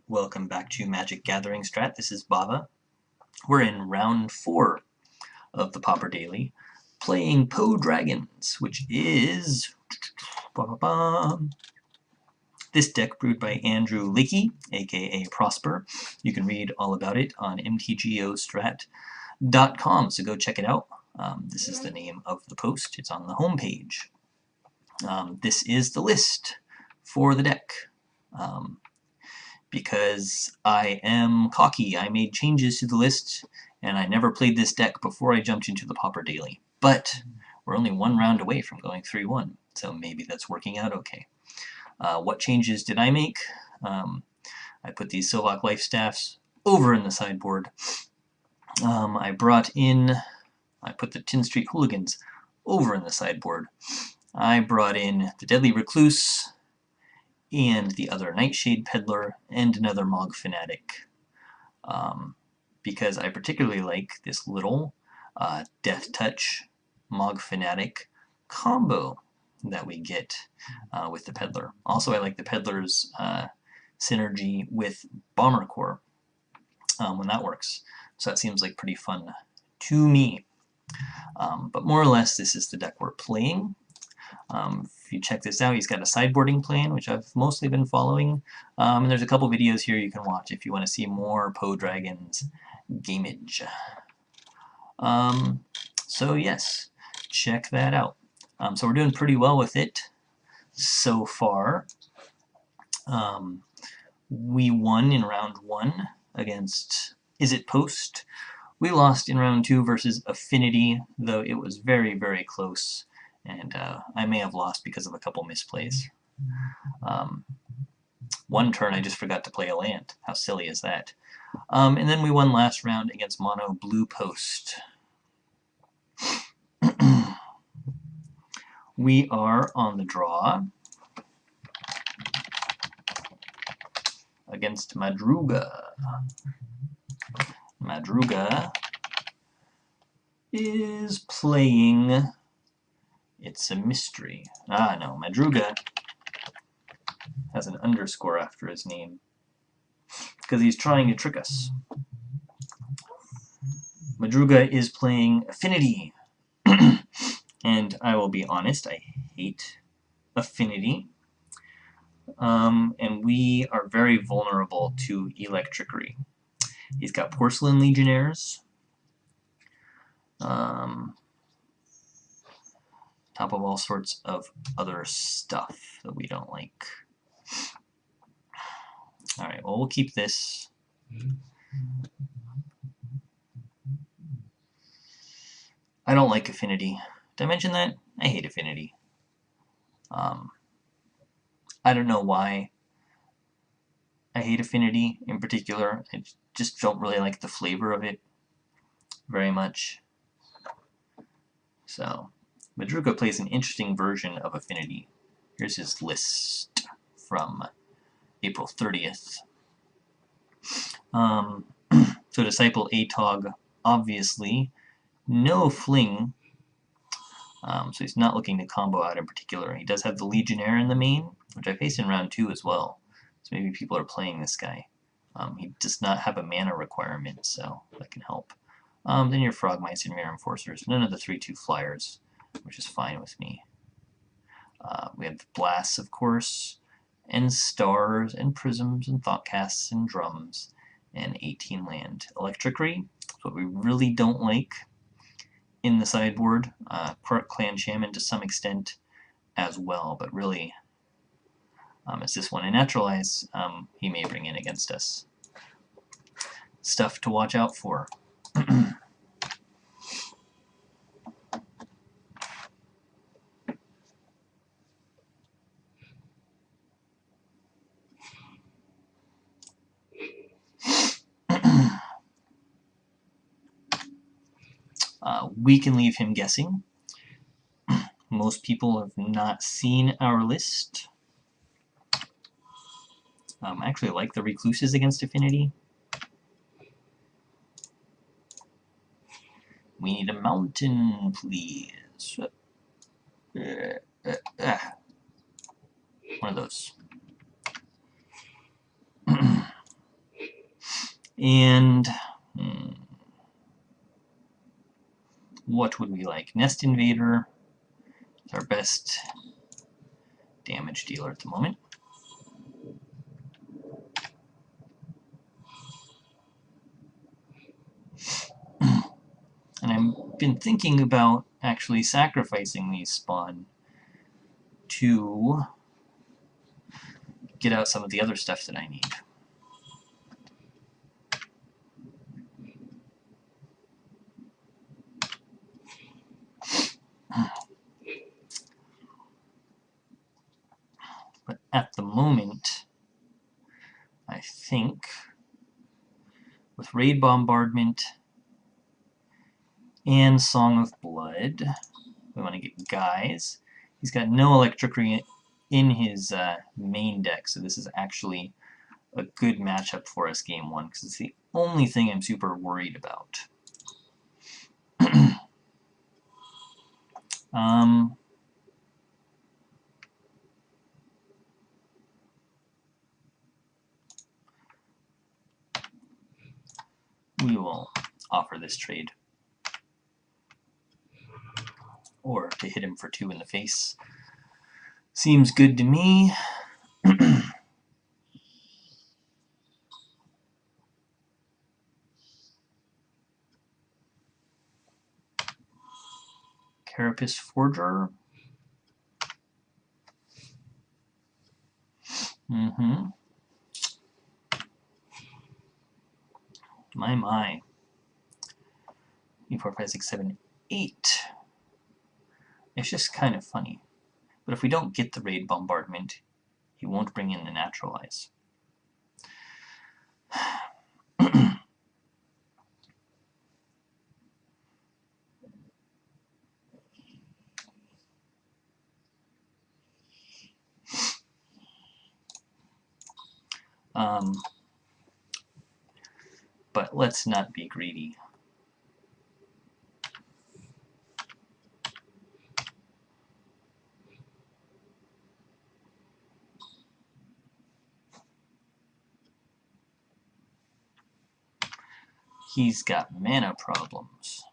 Welcome back to MagicGatheringStrat. This is Bava. We're in round 4 of the Pauper Daily, playing Poe Dragons, which is this deck brewed by Andrew Leakey, aka Prosper. You can read all about it on mtgostrat.com, so go check it out. This is the name of the post. It's on the home page. This is the list for the deck. Because I am cocky, I made changes to the list, and I never played this deck before I jumped into the Pauper Daily. But we're only one round away from going 3-1, so maybe that's working out okay. What changes did I make? I put these Silvok Life Staffs over in the sideboard. I put the Tin Street Hooligans over in the sideboard. I brought in the Deadly Recluse, and the other Nightshade Peddler, and another Mog Fanatic. Because I particularly like this little Death Touch Mog Fanatic combo that we get with the Peddler. Also, I like the Peddler's synergy with Bomber Core when that works. So that seems like pretty fun to me. But more or less, this is the deck we're playing. If you check this out, he's got a sideboarding plan, which I've mostly been following. And there's a couple videos here you can watch if you want to see more Poe Dragons gameage. So yes, check that out. So we're doing pretty well with it so far. We won in round 1 against Is It Post. We lost in round 2 versus Affinity, though it was very, very close. And I may have lost because of a couple misplays. One turn I just forgot to play a land. How silly is that? And then we won last round against Mono Blue Post. We are on the draw against Madruga. Madruga is playing... It's a mystery. No, Madruga has an underscore after his name because he's trying to trick us. Madruga is playing Affinity. And I will be honest, I hate Affinity. And we are very vulnerable to Electrickery. He's got Porcelain Legionnaires. Top of all sorts of other stuff that we don't like. Alright, well, we'll keep this. I don't like Affinity. Did I mention that? I hate Affinity. I don't know why I hate Affinity in particular. I just don't really like the flavor of it very much. So... Madruga plays an interesting version of Affinity. Here's his list from April 30th. So Disciple Atog, obviously. No Fling. So he's not looking to combo out in particular. He does have the Legionnaire in the main, which I faced in round 2 as well. So maybe people are playing this guy. He does not have a mana requirement, so that can help. Then your Frogmice and Mirror Enforcers. None of the 3/2 flyers, which is fine with me. We have Blasts, of course, and Stars, and Prisms, and Thoughtcasts, and Drums, and 18 land. Electrickery is what we really don't like in the sideboard. Clan Shaman to some extent as well, but really, as this one in Naturalize, he may bring in against us. Stuff to watch out for. We can leave him guessing. Most people have not seen our list. I actually like the Recluses against Affinity. We need a mountain, please. One of those. And what would we like? Nest Invader is our best damage dealer at the moment. And I've been thinking about actually sacrificing these spawn to get out some of the other stuff that I need. But at the moment, I think with Raid Bombardment and Song of Blood, we want to get guys. He's got no electricity in his main deck, so this is actually a good matchup for us game one, because it's the only thing I'm super worried about. We will offer this trade. Or to hit him for 2 in the face. Seems good to me. Carapace Forger. My. 3, 4, 5, 6, 7, 8. It's just kind of funny. But if we don't get the Raid Bombardment, he won't bring in the Naturalize. But let's not be greedy. He's got mana problems.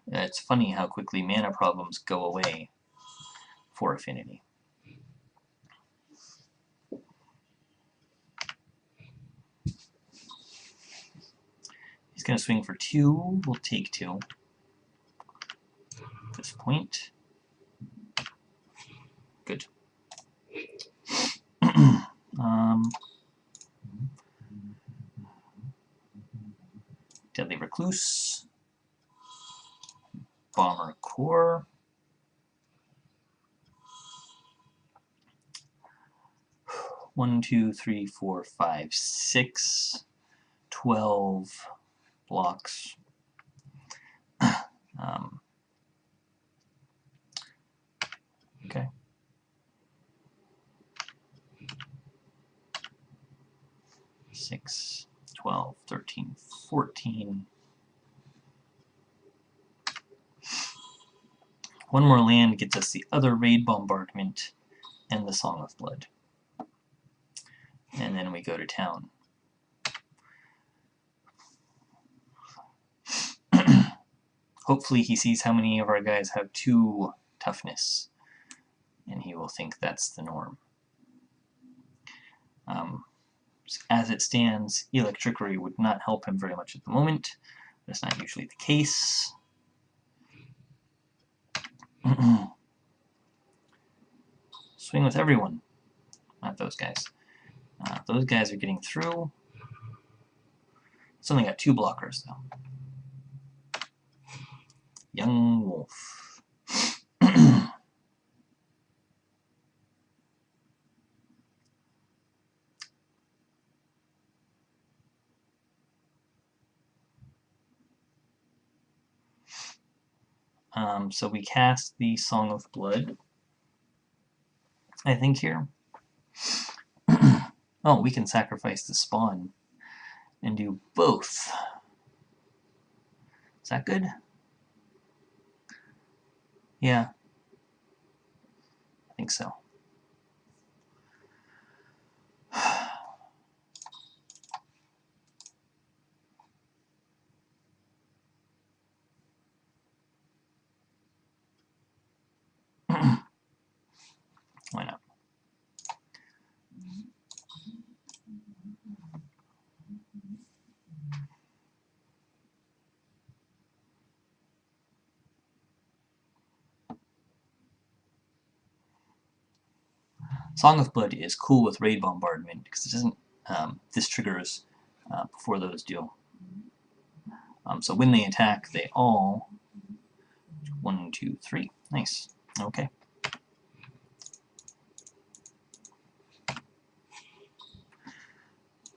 It's funny how quickly mana problems go away for Affinity. He's going to swing for 2. We'll take 2 at this point. Good. Deadly Recluse. Bomber Core. One, 2, 3, 4, 5, 6, 12 blocks. Okay. 6, 12, 13, 14. One more land gets us the other Raid Bombardment and the Song of Blood. And then we go to town. Hopefully he sees how many of our guys have 2 toughness, and he will think that's the norm. As it stands, Electrickery would not help him very much at the moment. That's not usually the case. Swing with everyone. Not those guys. Those guys are getting through. It's only got 2 blockers, though. Young Wolf. So we cast the Song of Blood, I think, here. Oh, we can sacrifice the spawn and do both. Is that good? Yeah, I think so. Why not? Song of Blood is cool with Raid Bombardment because it doesn't. This triggers before those do. So when they attack, they all 1, 2, 3. Nice. Okay.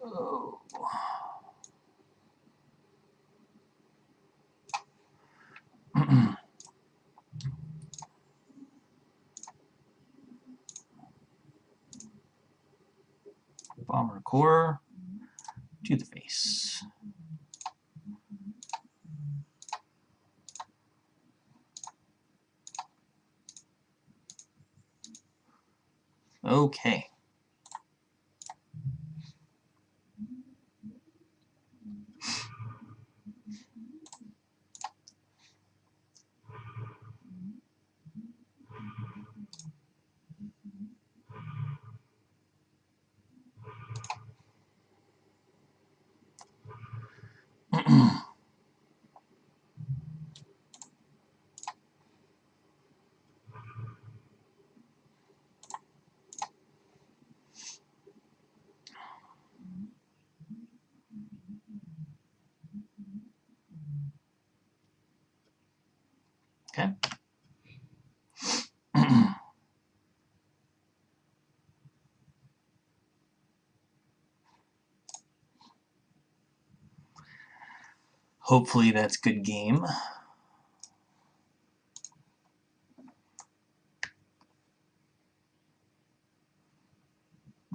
Oh. Bomber core to the face. Okay. Okay. Hopefully that's good game.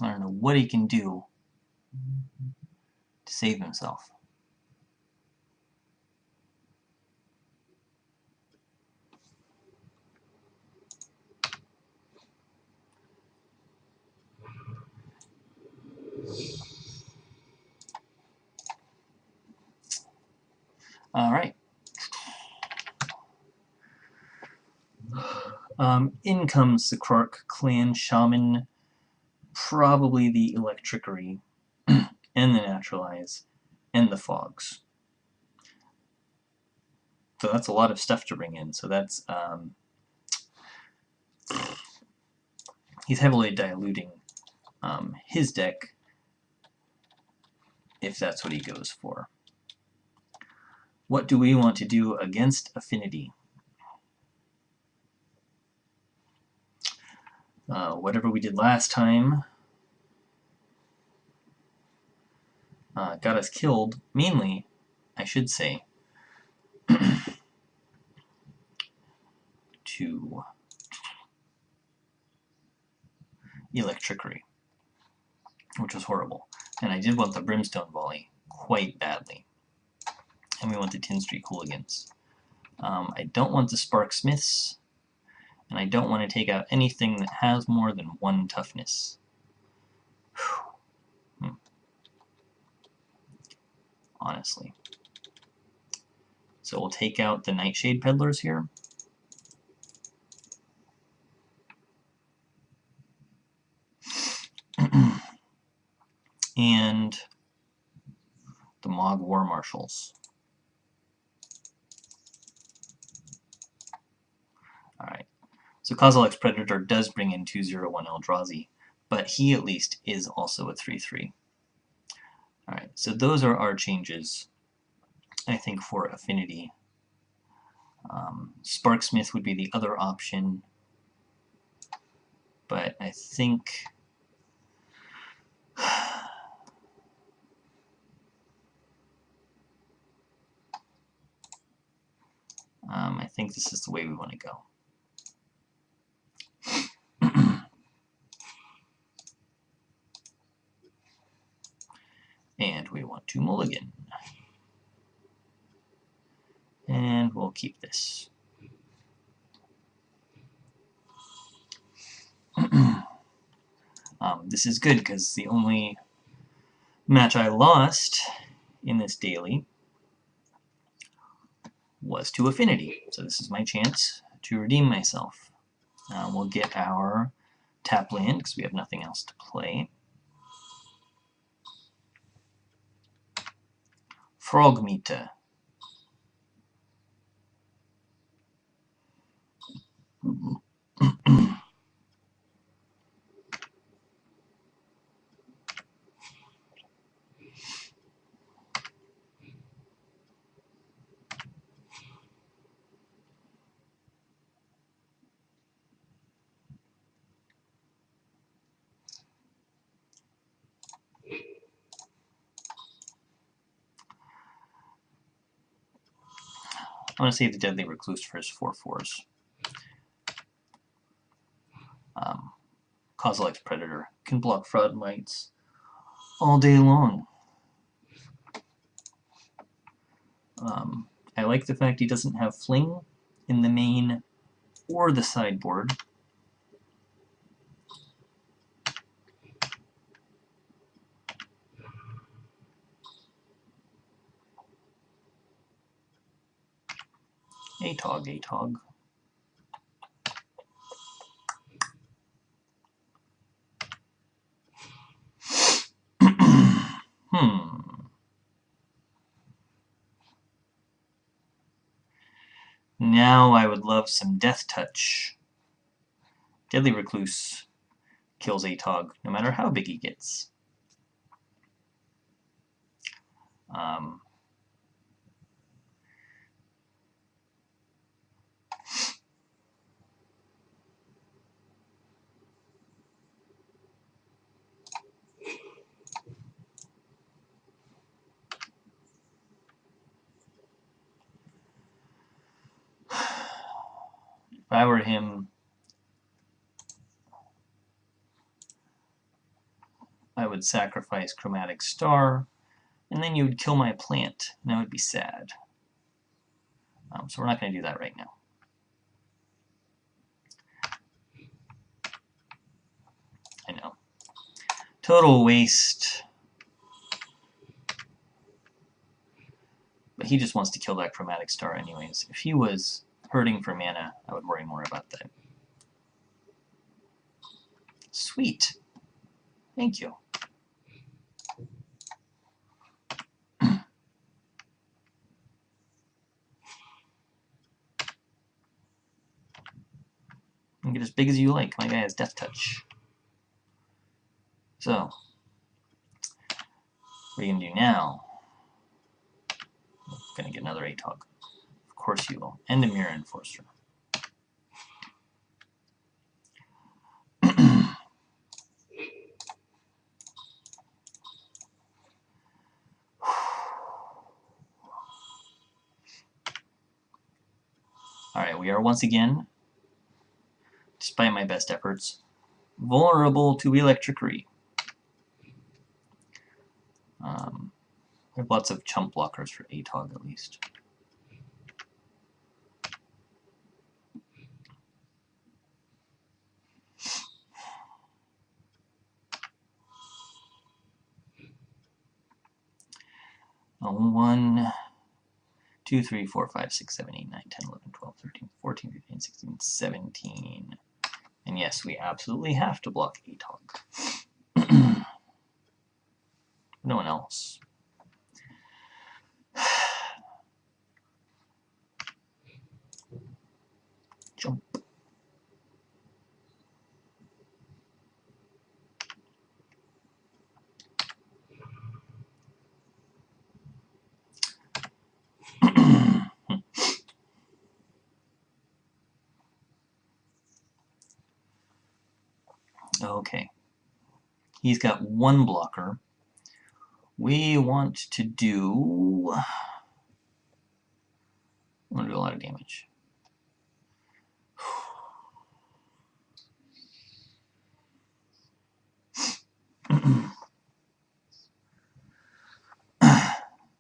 I don't know what he can do to save himself. Alright. In comes the Krark Clan Shaman, probably the Electrickery, and the Naturalize, and the Fogs. So that's a lot of stuff to bring in. So that's he's heavily diluting his deck if that's what he goes for. What do we want to do against Affinity? Whatever we did last time got us killed, mainly, I should say, to Electrickery, which was horrible. And I did want the Brimstone Volley quite badly. And we want the Tin Streak Hooligans. I don't want the Sparksmiths, and I don't want to take out anything that has more than 1 toughness. Honestly. So we'll take out the Nightshade Peddlers here. And the Mog War Marshals. Alright. So Kozilek's Predator does bring in 2/0/1 Eldrazi, but he at least is also a 3/3. Alright, so those are our changes, I think, for Affinity. Sparksmith would be the other option, but I think I think this is the way we want to go. And we want to mulligan. And we'll keep this. This is good because the only match I lost in this daily was to Affinity. So this is my chance to redeem myself. We'll get our tap land because we have nothing else to play. Frogmeter. I want to save the Deadly Recluse for his 4/4s. Kozilek's Predator can block Fraud Mites all day long. I like the fact he doesn't have Fling in the main or the sideboard. Atog, Atog. Now I would love some Death Touch. Deadly Recluse kills Atog, no matter how big he gets. If I were him, I would sacrifice Chromatic Star, and then you would kill my plant, and that would be sad. So we're not going to do that right now. I know. Total waste. But he just wants to kill that Chromatic Star anyways. If he was hurting for mana, I would worry more about that. Sweet. Thank you. You can get as big as you like. My guy has Death Touch. So, what are you going to do now? Going to get another Atog. Of course you will. And a Mirror Enforcer. Alright, we are once again, despite my best efforts, vulnerable to Electricity. We have lots of chump blockers for Atog at least. One, 2, 3, 4, 5, 6, 7, 8, 9, 10, 11, 12, 13, 14, 15, 16, 17. And yes, we absolutely have to block Atog. No one else. Jump. Okay. He's got one blocker. We want to do... I want to do a lot of damage.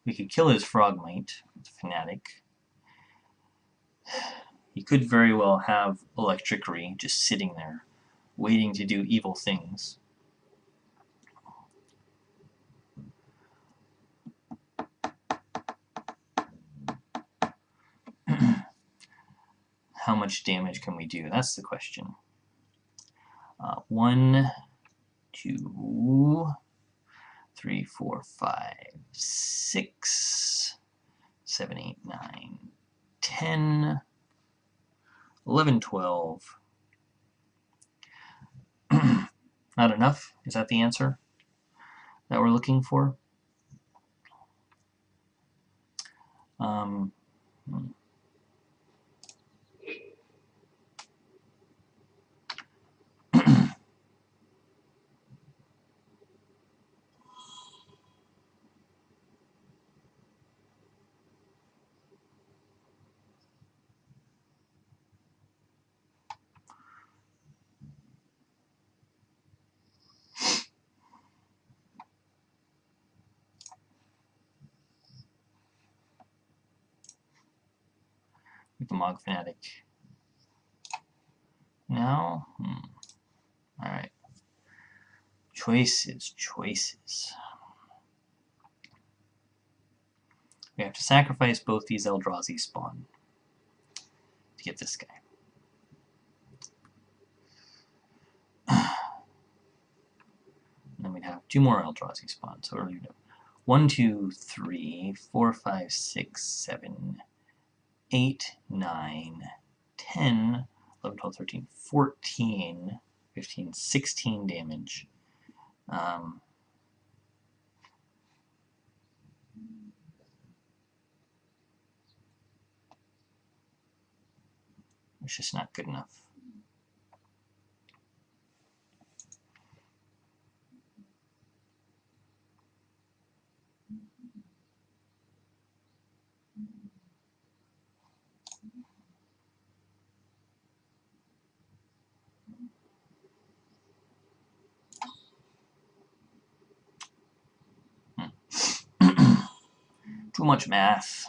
We could kill his Frogmite with Fanatic. He could very well have Electricity just sitting there, waiting to do evil things. How much damage can we do? That's the question. 1, 2, 3, 4, 5, 6, 7, 8, 9, 10, 11, 12. Not enough? Is that the answer that we're looking for? With the Mog Fanatic. Now? Alright. Choices. We have to sacrifice both these Eldrazi spawn to get this guy. And then we'd have 2 more Eldrazi spawns. So we're going to do 1, 2, 3, 4, 5, 6, 7, 8, 9, 10, 11, 12, 13, 14, 15, 16 damage. It's just not good enough. Too much math.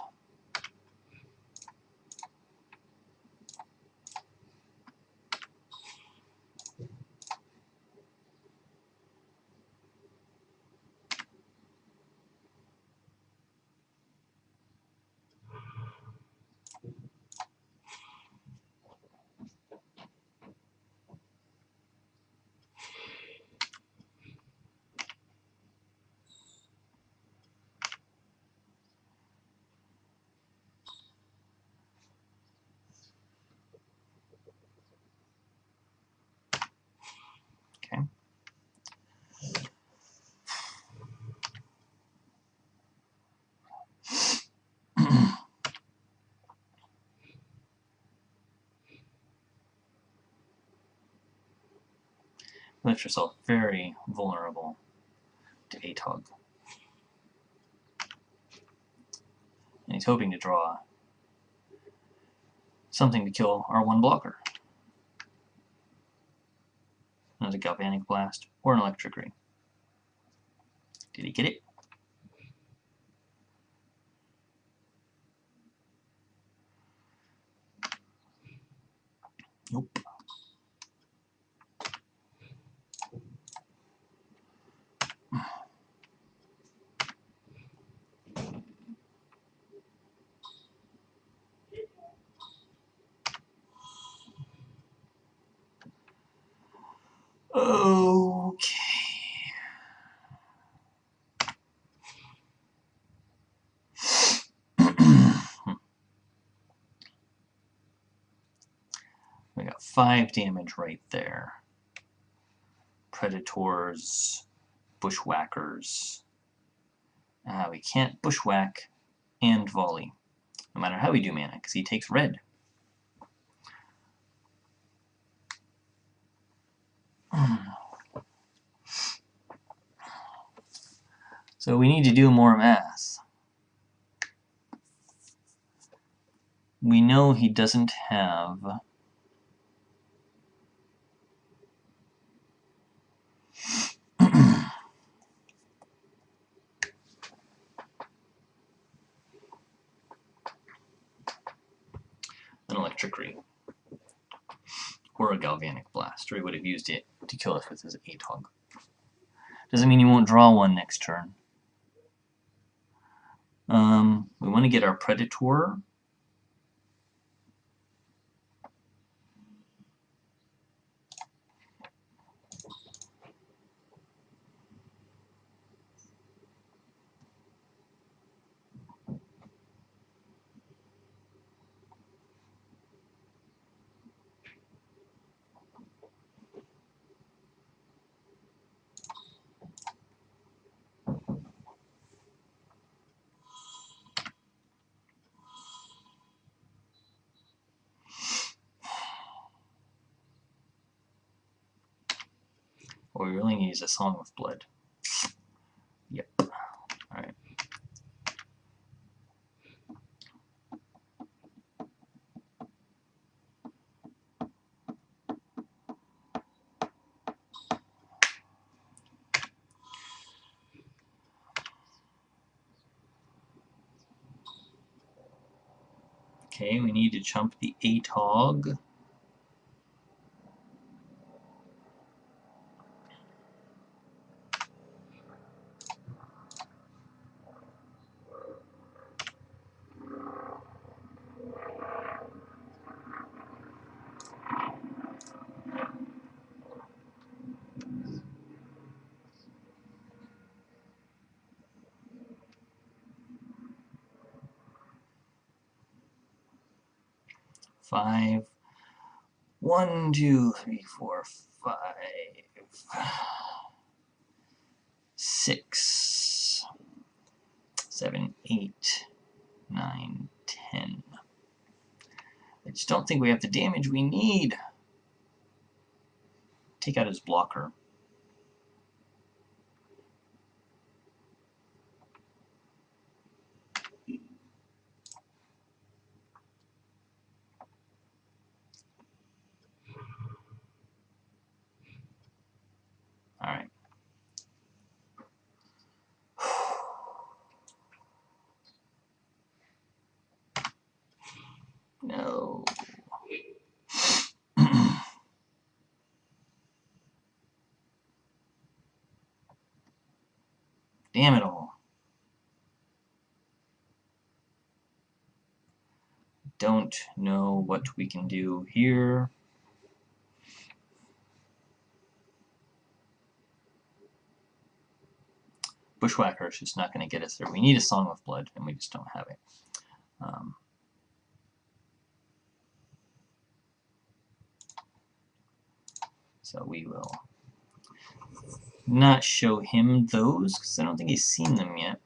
Okay. Left yourself very vulnerable to ATOG. And he's hoping to draw something to kill our 1 blocker. Another Galvanic Blast or an Electric Ring. Did he get it? Nope. Okay. We got 5 damage right there. Predators, Bushwhackers. We can't Bushwhack and Volley, no matter how we do mana, because he takes red. So we need to do more math. We know he doesn't have an Electric Ring. or a Galvanic Blast, or he would have used it to kill us with his Atog. Doesn't mean he won't draw one next turn. We want to get our Predator. What we really need is a Song of Blood. Yep. Alright. Okay, we need to chump the Atog. Five. 1, 2, 3, 4, 5, 6, 7, 8, 9, 10. I just don't think we have the damage we need. Take out his blocker. Alright. No. Damn it all. Don't know what we can do here. Bushwhacker is just not going to get us there. We need a Song of Blood, and we just don't have it. So we will not show him those, because I don't think he's seen them yet.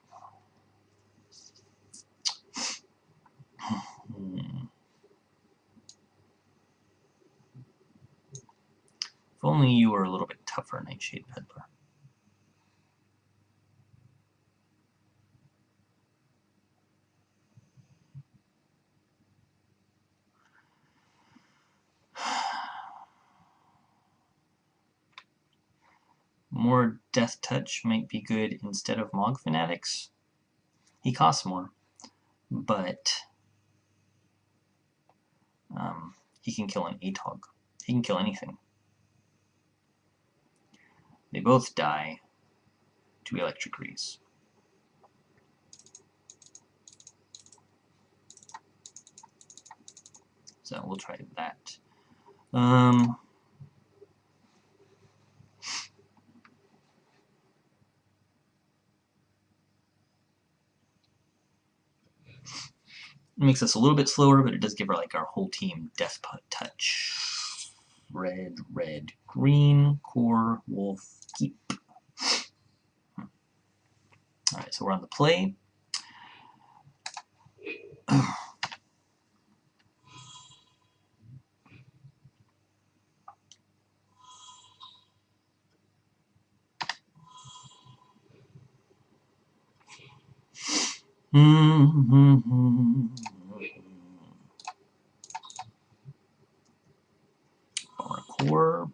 If only you were a little bit tougher, Nightshade Peddler. More Death Touch might be good instead of Mog Fanatics. He costs more, but he can kill an Atog. He can kill anything. They both die to Electric Grease. So we'll try that. It makes us a little bit slower, but it does give our whole team Death Touch. Red, red, green, core, wolf, keep. Alright, so we're on the play. Core.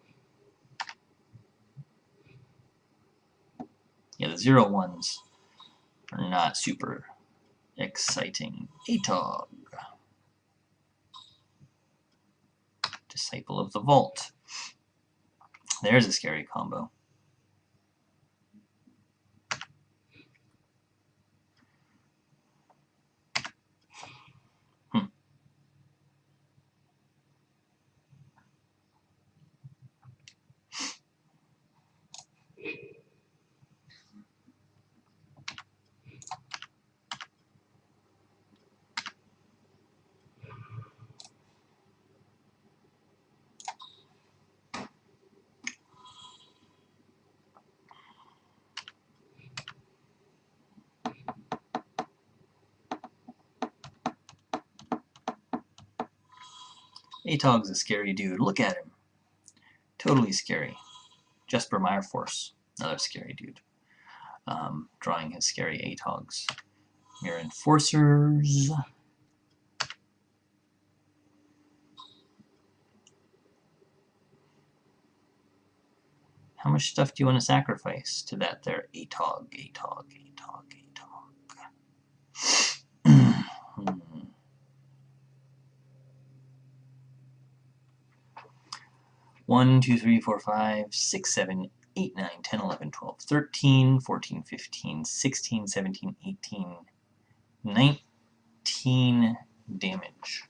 Yeah, the 0-1s are not super exciting. Atog. Disciple of the Vault. There's a scary combo. Atog's a scary dude. Look at him. Totally scary. Jesper Meyerforce, another scary dude. Drawing his scary Atogs. Mirror Enforcers. How much stuff do you want to sacrifice to that there Atog, Atog, Atog, Atog? 1, 2, 3, 4, 5, 6, 7, 8, 9, 10, 11, 12, 13, 14, 15, 16, 17, 18, 19 damage.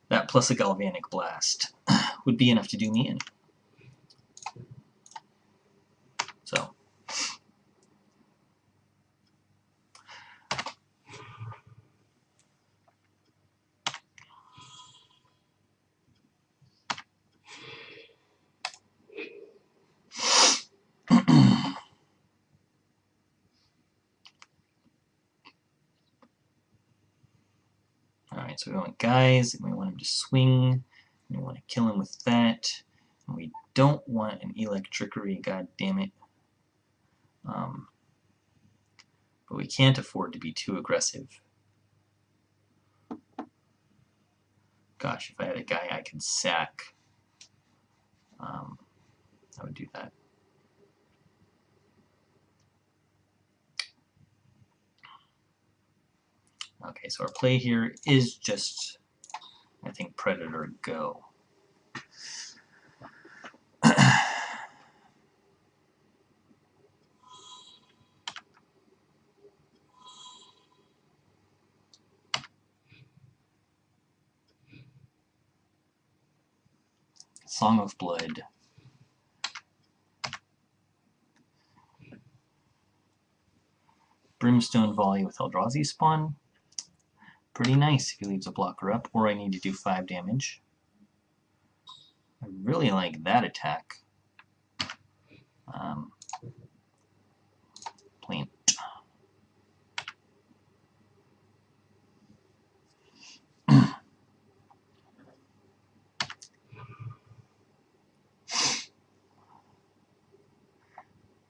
That plus a Galvanic Blast would be enough to do me in. So. Alright, so we want guys, and we want him to swing, and we want to kill him with that, and we don't want an Electrickery, god damn it. But we can't afford to be too aggressive. Gosh, if I had a guy I could sack, I would do that. Okay, so our play here is just, I think, Predator go. Song of Blood. Brimstone Volley with Eldrazi Spawn. Pretty nice if he leaves a blocker up, or I need to do 5 damage. I really like that attack. Plain.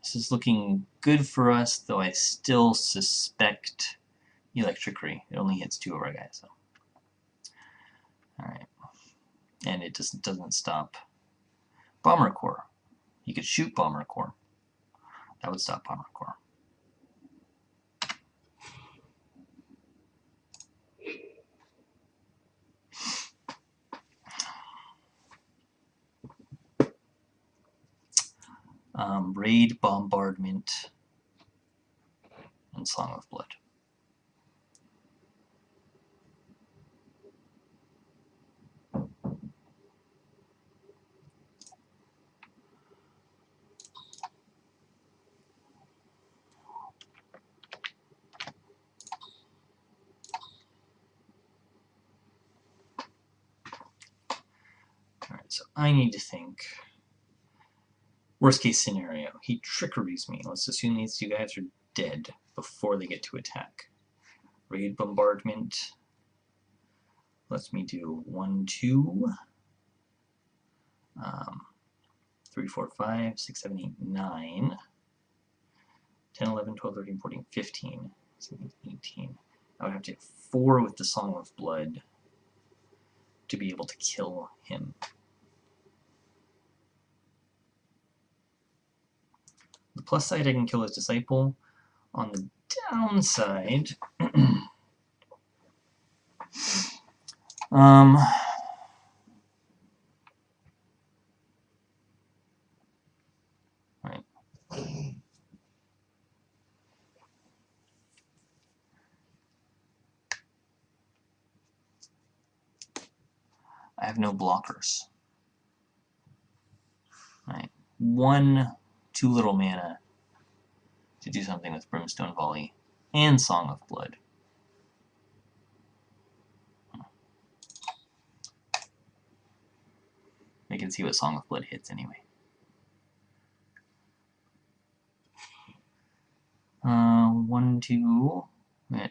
This is looking good for us, though I still suspect Electrickery. It only hits 2 of our guys, so. Alright. And it just doesn't stop Bomber Core. You could shoot Bomber Core. That would stop Bomber Core. Raid, Bombardment, and Song of Blood. Alright, so I need to think. Worst case scenario, he trickeries me. Let's assume these 2 guys are dead before they get to attack. Raid Bombardment lets me do 1, 2, 3, 4, 5, 6, 7, 8, 9, 10, 11, 12, 13, 14, 15, 17, 18. I would have to hit 4 with the Song of Blood to be able to kill him. The plus side, I can kill his Disciple. On the downside, Right. I have no blockers. Right. 2 little mana to do something with Brimstone Volley and Song of Blood. We can see what Song of Blood hits anyway. 1, 2,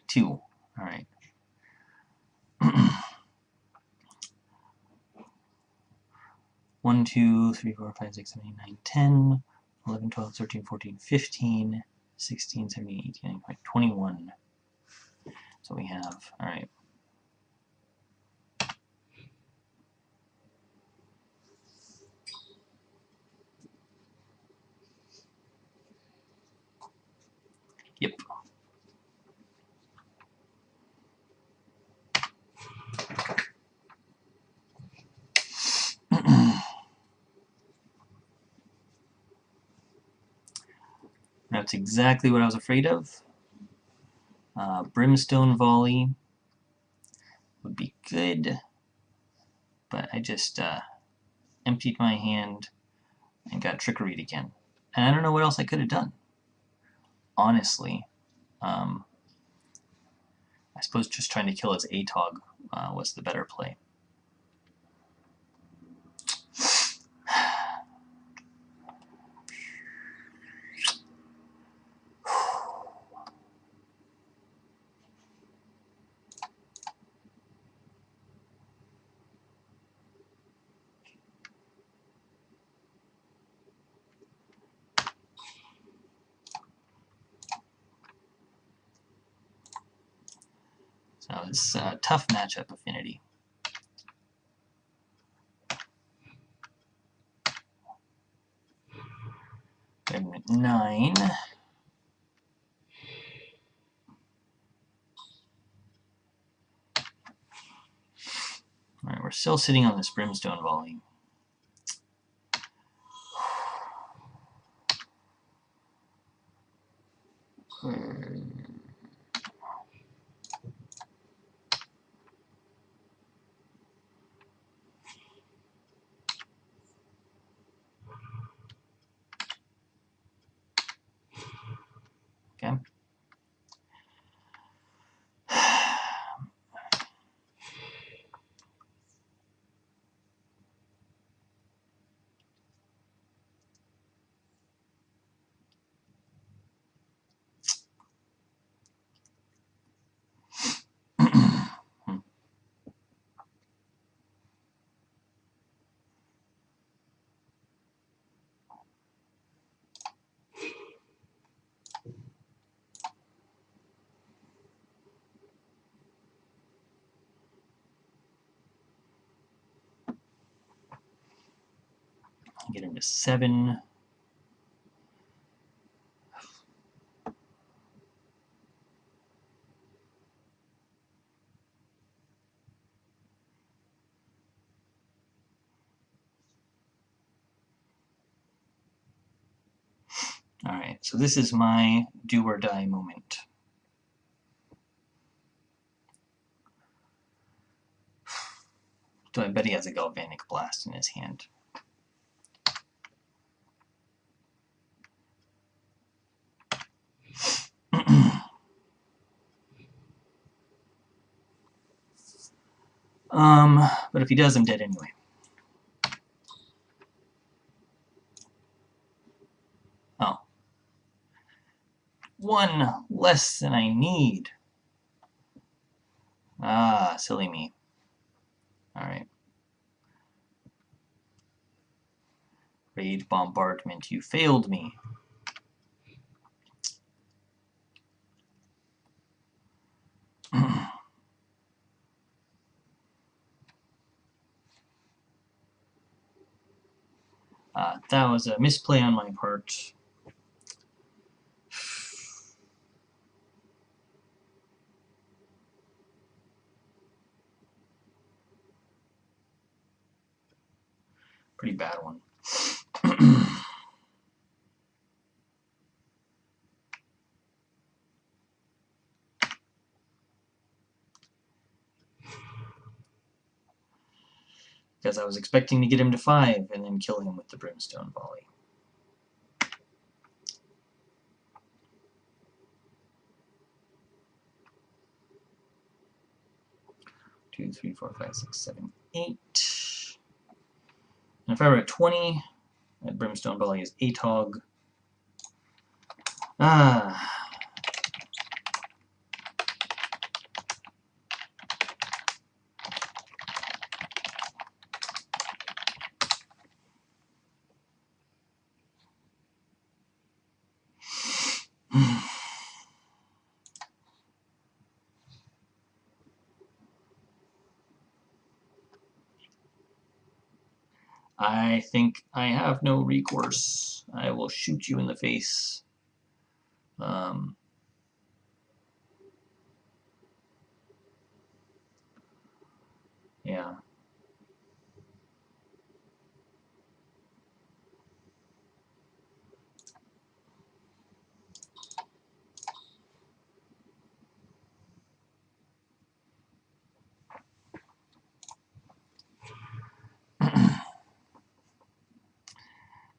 2. All right. 1, 2, 3, 4, 5, 6, 7, 8, 9, 10, 11, 12, 13, 14, 15, 16, 17, 18, 19, 20, 21. So we have, all right. Yep. That's exactly what I was afraid of. Brimstone Volley would be good, but I just emptied my hand and got trickeried again. And I don't know what else I could have done. Honestly, I suppose just trying to kill his ATOG was the better play. So it's a tough matchup, Affinity. I'm at 9. Alright, we're still sitting on this Brimstone Volley. Okay. Get him to 7. Alright, so this is my do or die moment. So I bet he has a Galvanic Blast in his hand. But if he does, I'm dead anyway. Oh. 1 less than I need. Ah, silly me. Alright. Raid Bombardment, you failed me. That was a misplay on my part. Pretty bad one. Because I was expecting to get him to 5 and then kill him with the Brimstone Volley. Two, three, four, five, six, 7, 8. And if I were at 20, that Brimstone Volley is ATOG. Ah. I think I have no recourse. I will shoot you in the face. Yeah.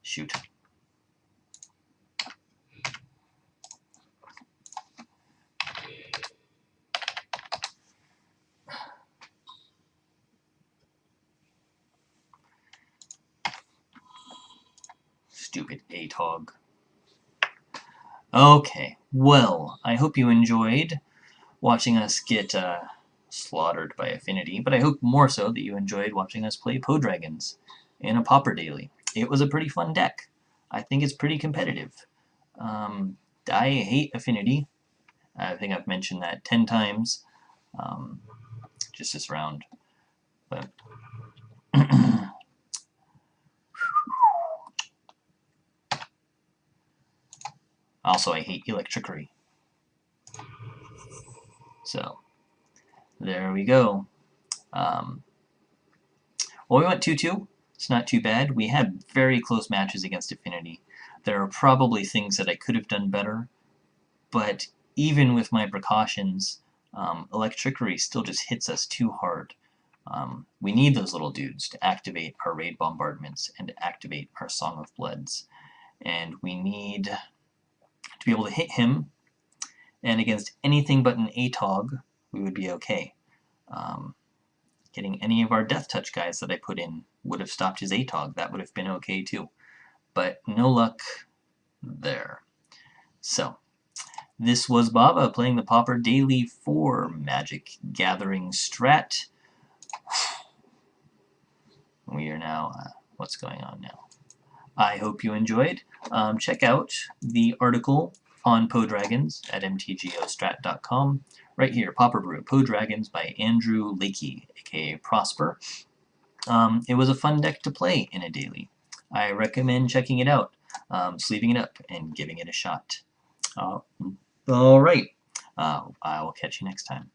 Shoot. Stupid ATOG. Okay, well, I hope you enjoyed watching us get slaughtered by Affinity, but I hope more so that you enjoyed watching us play Podragons in a Pauper Daily. It was a pretty fun deck. I think it's pretty competitive. I hate Affinity. I think I've mentioned that 10 times just this round. But also, I hate Electrickery. So, there we go. Well, we went 2-2. It's not too bad. We had very close matches against Affinity. There are probably things that I could have done better, but even with my precautions, Electrickery still just hits us too hard. We need those little dudes to activate our raid bombardments and to activate our Song of Bloods. And we need to be able to hit him, and against anything but an ATOG, we would be okay. Getting any of our Death Touch guys that I put in would have stopped his ATOG. That would have been okay too. But no luck there. So, this was Bava playing the Pauper Daily for MagicGatheringStrat. We are now, what's going on now? I hope you enjoyed. Check out the article on Podragons at mtgostrat.com. Right here, Pauper Brew, Podragons by Andrew Lakey, aka Prosper. It was a fun deck to play in a daily. I recommend checking it out, sleeving it up, and giving it a shot. Alright, I will catch you next time.